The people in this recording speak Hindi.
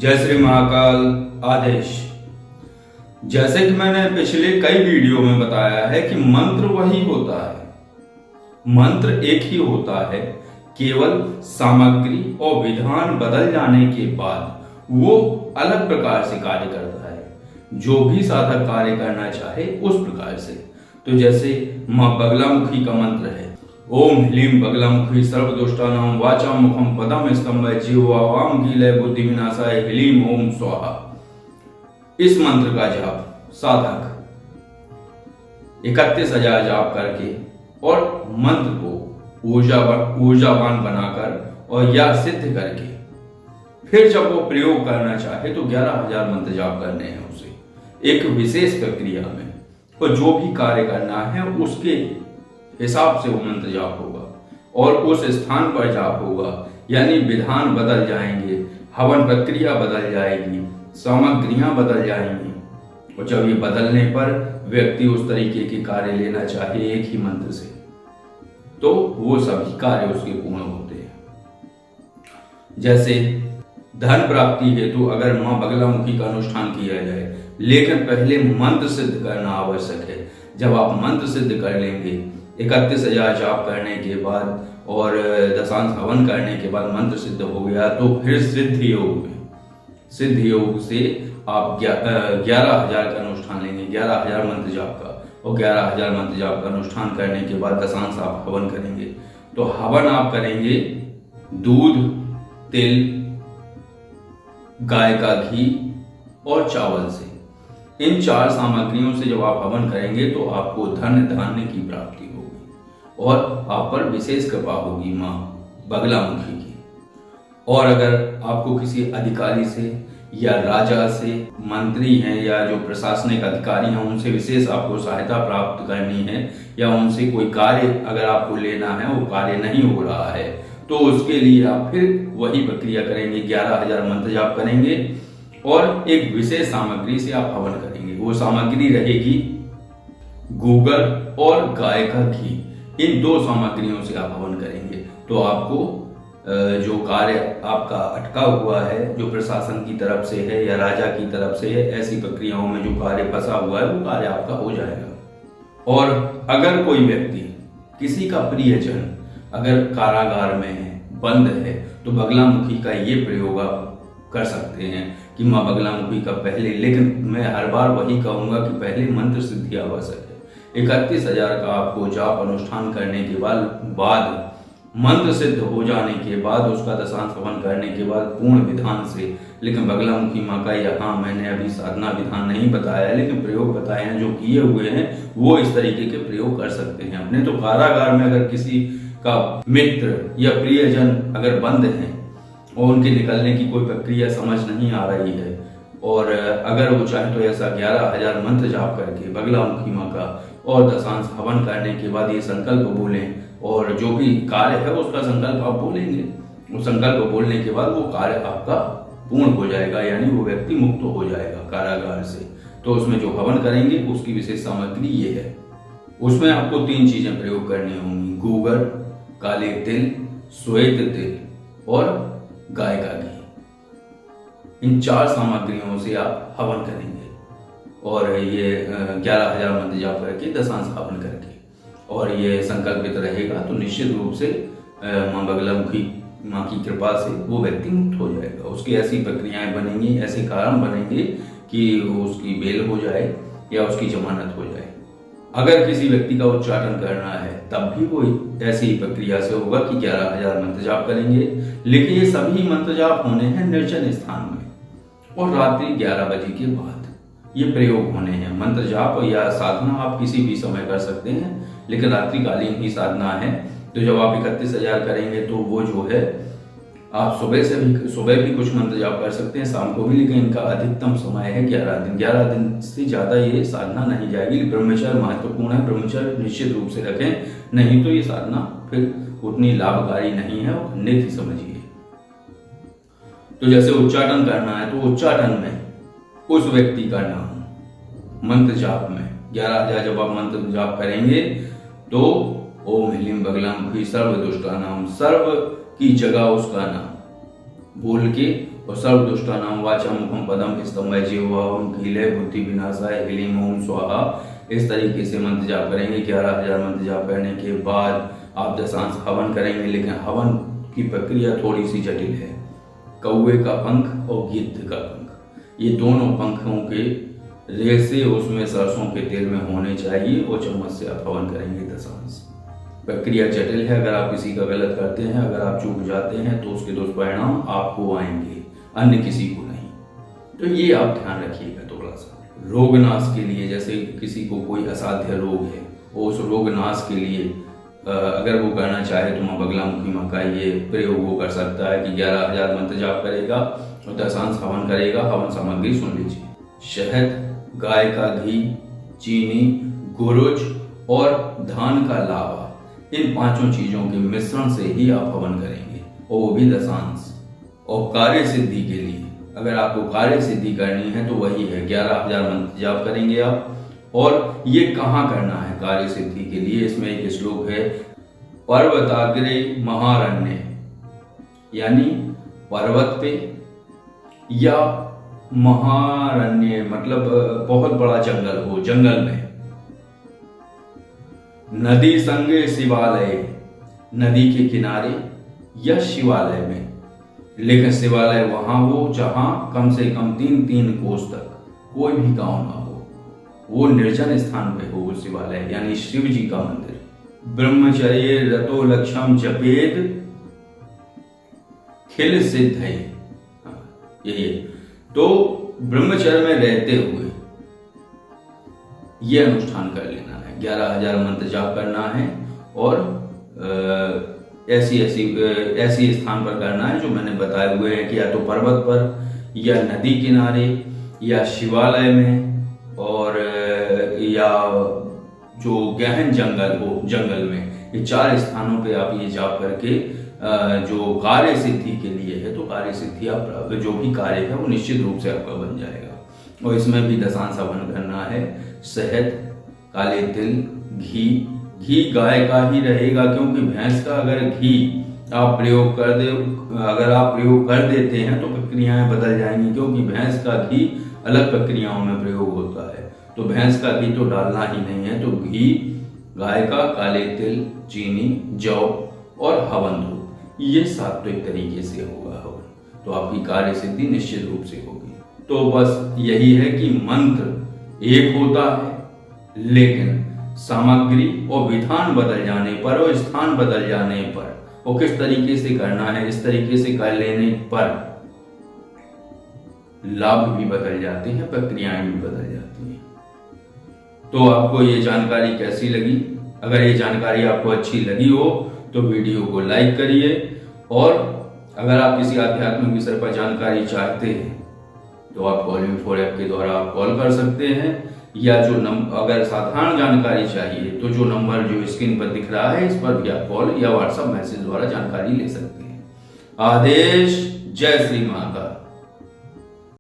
जय श्री महाकाल। आदेश। जैसे कि मैंने पिछले कई वीडियो में बताया है कि मंत्र वही होता है, मंत्र एक ही होता है, केवल सामग्री और विधान बदल जाने के बाद वो अलग प्रकार से कार्य करता है, जो भी साधक कार्य करना चाहे उस प्रकार से। तो जैसे मां बगलामुखी का मंत्र है, ओम ह्लीं बगलामुखी सर्वदुष्टानां वाचां मुखं पदं स्तंभः जिह्वां गीलय बुद्धि विनाशाय ह्लीं ओम स्वाहा। इस मंत्र का जाप साधक 31,000 जाप करके और मंत्र को ऊर्जावान बनाकर और या सिद्ध करके फिर जब वो प्रयोग करना चाहे तो 11,000 मंत्र जाप करने हैं उसे एक विशेष प्रक्रिया में, और जो भी कार्य करना है उसके हिसाब से वो मंत्र जाप होगा और उस स्थान पर जाप होगा, यानी विधान बदल जाएंगे, हवन प्रक्रिया बदल जाएगी, सामग्रियां बदल जाएंगी, और जब ये बदलने पर व्यक्ति उस तरीके के कार्य लेना चाहे एक ही मंत्र से तो वो सभी कार्य उसके पूर्ण होते हैं। जैसे धन प्राप्ति हेतु अगर मां बगलामुखी का अनुष्ठान किया जाए, लेकिन पहले मंत्र सिद्ध करना आवश्यक है। जब आप मंत्र सिद्ध कर लेंगे 31,000 जाप करने के बाद और दशांश हवन करने के बाद मंत्र सिद्ध हो गया, तो फिर सिद्ध योग से आप 11,000 का अनुष्ठान लेंगे, 11,000 मंत्र जाप का, और 11,000 मंत्र जाप का अनुष्ठान करने के बाद दशांश आप हवन करेंगे। तो हवन आप करेंगे दूध, तिल, गाय का घी और चावल से। इन 4 सामग्रियों से जब आप हवन करेंगे तो आपको धन धान्य की प्राप्ति होगी और आप पर विशेष कृपा होगी मां बगलामुखी की। और अगर आपको किसी अधिकारी से या राजा से, मंत्री हैं या जो प्रशासनिक अधिकारी हैं, उनसे विशेष आपको सहायता प्राप्त करनी है, या उनसे कोई कार्य अगर आपको लेना है, वो कार्य नहीं हो रहा है, तो उसके लिए आप फिर वही प्रक्रिया करेंगे, 11,000 मंत्र जाप करेंगे और एक विशेष सामग्री से आप हवन करेंगे। वो सामग्री रहेगी गूगल और गाय का घी। इन 2 सामग्रियों से आप हवन करेंगे तो आपको जो कार्य आपका अटका हुआ है, जो प्रशासन की तरफ से है या राजा की तरफ से है, ऐसी प्रक्रियाओं में जो कार्य फंसा हुआ है वो कार्य आपका हो जाएगा। और अगर कोई व्यक्ति, किसी का प्रियजन अगर कारागार में है, बंद है, तो बगलामुखी का ये प्रयोग आप कर सकते हैं कि मां बगलामुखी का पहले, लेकिन मैं हर बार वही कहूंगा कि पहले मंत्र सिद्धि आवश्यक है। 31,000 का आपको जाप अनुष्ठान करने के बाद मंत्र सिद्ध हो जाने के बाद उसका दशांश हवन करने के बाद पूर्ण विधान से, लेकिन बगलामुखी मां का यहाँ मैंने अभी साधना विधान नहीं बताया है, लेकिन प्रयोग बताए हैं जो किए हुए हैं, वो इस तरीके के प्रयोग कर सकते हैं अपने। तो कारागार में अगर किसी का मित्र या प्रियजन अगर बंद हैं और उनके निकलने की कोई प्रक्रिया समझ नहीं आ रही है, और अगर वो चाहे तो ऐसा 11,000 मंत्र जाप करके बगलामुखी मां का और दशांश हवन करने के बाद ये संकल्प बोलें, और जो भी कार्य है उसका संकल्प आप बोलेंगे, उस संकल्प बोलने के बाद वो कार्य आपका पूर्ण हो जाएगा, यानी वो व्यक्ति मुक्त हो जाएगा कारागार से। तो उसमें जो हवन करेंगे उसकी विशेष सामग्री ये है। उसमें आपको 3 चीजें प्रयोग करनी होंगी, गूगल, काले तिल, श्वेत तिल और गाय का घी। इन 4 सामग्रियों से आप हवन करेंगे और ये 11,000 मंत्र जाप करके दशांश हवन करके, और ये संकल्पित रहेगा तो निश्चित रूप से मां बगलामुखी मां की कृपा से वो व्यक्ति मुक्त हो जाएगा। उसकी ऐसी प्रक्रियाएं बनेंगी, ऐसे कारण बनेंगे कि उसकी बेल हो जाए या उसकी जमानत हो जाए। अगर किसी व्यक्ति का उच्चाटन करना है तब भी वो ऐसी ही प्रक्रिया से होगा कि 11,000 मंत्र जाप करेंगे, लेकिन ये सभी मंत्र जाप होने हैं निर्जन स्थान में और रात्रि 11 बजे के बाद ये प्रयोग होने हैं। मंत्र जाप या साधना आप किसी भी समय कर सकते हैं, लेकिन रात्रिकालीन ही साधना है। तो जब आप 31,000 करेंगे तो वो जो है आप सुबह भी कुछ मंत्र जाप कर सकते हैं, शाम को भी, लेकिन इनका अधिकतम समय है 11 दिन। 11 दिन से ज़्यादा ये साधना नहीं जाएगी। ब्रह्मचर्य महत्वपूर्ण है, ब्रह्मचर्य निश्चित रूप से रखें, नहीं तो ये साधना फिर उतनी लाभकारी नहीं है और खंडित ही समझिए। तो जैसे उच्चाटन करना है तो उच्चाटन में उस व्यक्ति का नाम मंत्र जाप में 11,000 जब आप मंत्र जाप करेंगे तो ओम ह्लीं बगलामुखी सर्व दुष्टानां, सर्व की जगह उसका नाम बोल के और सर्वदुष्टानां वाचामुखं पदम स्तंभय जिह्वाहं कीले बुद्धि विनाशाय ह्रीं ओम स्वाहा। इस तरीके से मंत्र जाप करेंगे। 11,000 मंत्र जाप करने के बाद आप दशांश हवन करेंगे, लेकिन हवन की प्रक्रिया थोड़ी सी जटिल है। कौवे का पंख और गिद्ध का पंख, ये दोनों पंखों के रेशे उसमें सरसों के तेल में होने चाहिए और चम्मच से आप हवन करेंगे दशांश। प्रक्रिया जटिल है। अगर आप किसी का गलत करते हैं, अगर आप चूक जाते हैं तो उसके दुष्परिणाम आपको आएंगे, अन्य किसी को नहीं। तो ये आप ध्यान रखिएगा थोड़ा सा। रोग नाश के लिए, जैसे किसी को कोई असाध्य रोग है, वो उस रोग नाश के लिए अगर वो करना चाहे तो माँ बगलामुखी माँ का ये प्रयोग वो कर सकता है कि 11,000 मंत्र जाप करेगा और दशांश हवन करेगा। हवन सामग्री सुन लीजिए। शहद, गाय का घी, चीनी, गुरुज और धान का लावा, इन 5 चीजों के मिश्रण से ही आप हवन करेंगे, और वो भी दशांश। और कार्य सिद्धि के लिए, अगर आपको कार्य सिद्धि करनी है तो वही है, 11,000 मंत्र जाप करेंगे आप। और ये कहाँ करना है कार्य सिद्धि के लिए? इसमें एक श्लोक है, पर्वताग्रे महारण्य, यानी पर्वत पे या महारण्य मतलब बहुत बड़ा जंगल हो, जंगल में। नदी संगे शिवालय, नदी के किनारे या शिवालय में, लेकिन शिवालय वहां हो जहां कम से कम 3 कोस तक कोई भी गांव ना हो, वो निर्जन स्थान पे हो वो शिवालय, यानी शिव जी का मंदिर। ब्रह्मचर्य रतो लक्ष्यम जपेद खिल सिद्ध है, यही। तो ब्रह्मचर्य में रहते हुए ये अनुष्ठान कर लेना है, 11,000 मंत्र जाप करना है, और ऐसी स्थान पर करना है जो मैंने बताए हुए हैं कि या तो पर्वत पर या नदी किनारे या शिवालय में, और या जो गहन जंगल हो, जंगल में। ये 4 स्थानों पे आप ये जाप करके जो कार्य सिद्धि के लिए है, तो कार्य सिद्धि आप जो भी कार्य है वो निश्चित रूप से आपका बन जाएगा। और इसमें भी दशांश हवन करना है। शहद, काले तिल, घी गाय का ही रहेगा, क्योंकि भैंस का अगर घी आप प्रयोग कर देते हैं तो प्रक्रियाएं बदल जाएंगी, क्योंकि भैंस का घी अलग प्रक्रियाओं में प्रयोग होता है। तो भैंस का घी तो डालना ही नहीं है। तो घी, गाय का, काले तिल, चीनी, जौ और हवन धूप, ये सात्विक तरीके से होगा हवन, तो आपकी कार्य सिद्धि निश्चित रूप से होगी। तो बस यही है कि मंत्र एक होता है, लेकिन सामग्री और विधान बदल जाने पर और स्थान बदल जाने पर और किस तरीके से करना है, इस तरीके से कर लेने पर लाभ भी बदल जाते हैं, प्रक्रियाएं भी बदल जाती हैं। तो आपको ये जानकारी कैसी लगी? अगर ये जानकारी आपको अच्छी लगी हो तो वीडियो को लाइक करिए, और अगर आप किसी आध्यात्मिक विषय पर जानकारी चाहते हैं तो आप कॉल ऐप के द्वारा आप कॉल कर सकते हैं, या जो अगर साधारण जानकारी चाहिए तो जो नंबर जो स्क्रीन पर दिख रहा है इस पर भी आप कॉल या व्हाट्सएप मैसेज द्वारा जानकारी ले सकते हैं। आदेश। जय श्री माता।